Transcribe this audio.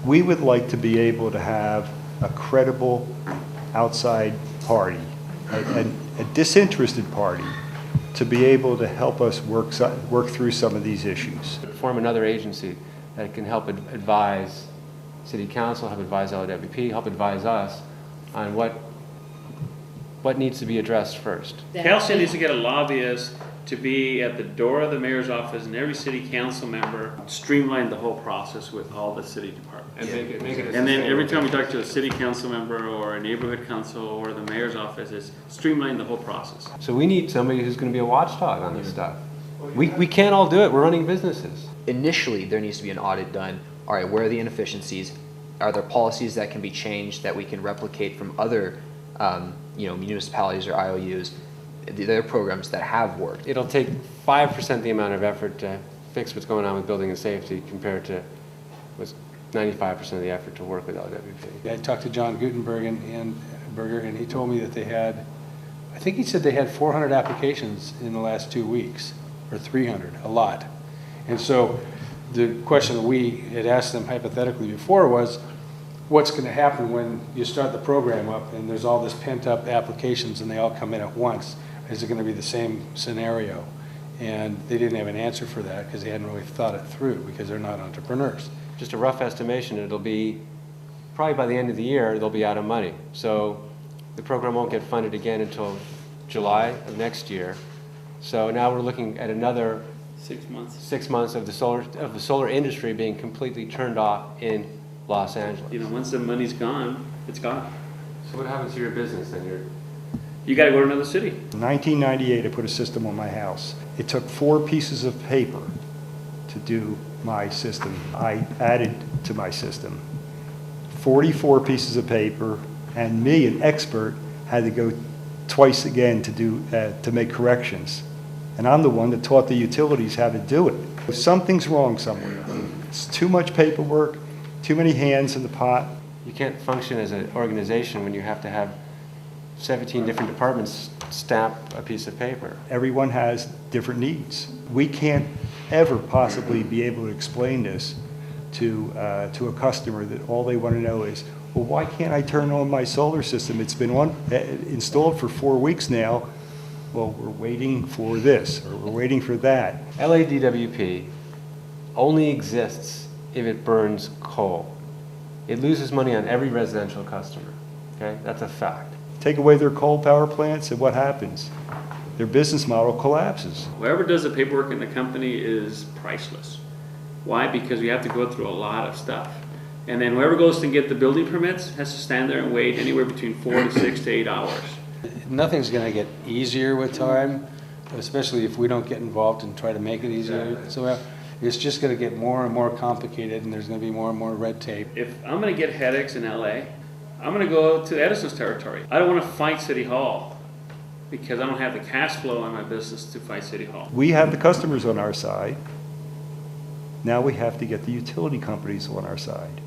We would like to be able to have a credible outside party, a disinterested party, to be able to help us work through some of these issues. Form another agency that can help advise City Council, help advise LWP, help advise us on what needs to be addressed first. CALSEIA needs to get a lobbyist to be at the door of the mayor's office and every city council member, streamline the whole process with all the city departments. And make it And then every time we talk to a city council member or a neighborhood council or the mayor's office, is streamline the whole process. So we need somebody who's going to be a watchdog on this stuff. We can't all do it. We're running businesses. Initially, there needs to be an audit done. All right, where are the inefficiencies? Are there policies that can be changed that we can replicate from other municipalities or IOUs, their programs that have worked? It'll take 5% the amount of effort to fix what's going on with building and safety compared to what's 95% of the effort to work with LWP. I talked to John Gutenberg and he told me that they had, I think he said they had 400 applications in the last 2 weeks, or 300, a lot. And so the question that we had asked them hypothetically before was, what's going to happen when you start the program up and there's all this pent-up applications and they all come in at once? Is it going to be the same scenario? And they didn't have an answer for that because they hadn't really thought it through because they're not entrepreneurs. Just a rough estimation, it'll be probably by the end of the year they'll be out of money. So the program won't get funded again until July of next year. So now we're looking at another 6 months. 6 months of the solar industry being completely turned off in Los Angeles. You know, once the money's gone, it's gone. So what happens to your business then? You got to go to another city. In 1998, I put a system on my house. It took 4 pieces of paper to do my system. I added to my system 44 pieces of paper, and me, an expert, had to go twice again to make corrections. And I'm the one that taught the utilities how to do it. Something's wrong somewhere. It's too much paperwork, too many hands in the pot. You can't function as an organization when you have to have 17 different departments stamp a piece of paper. Everyone has different needs. We can't ever possibly be able to explain this to a customer that all they want to know is, well, why can't I turn on my solar system? It's been installed for 4 weeks now. Well, we're waiting for this, or we're waiting for that. LADWP only exists if it burns coal. It loses money on every residential customer. Okay, that's a fact. Take away their coal power plants, and what happens? Their business model collapses. Whoever does the paperwork in the company is priceless. Why? Because we have to go through a lot of stuff. And then whoever goes to get the building permits has to stand there and wait anywhere between 4 to 6 to 8 hours. Nothing's going to get easier with time, especially if we don't get involved and try to make it easier. So it's just going to get more and more complicated, and there's going to be more and more red tape. If I'm going to get headaches in LA, I'm going to go to Edison's territory. I don't want to fight City Hall because I don't have the cash flow in my business to fight City Hall. We have the customers on our side. Now we have to get the utility companies on our side.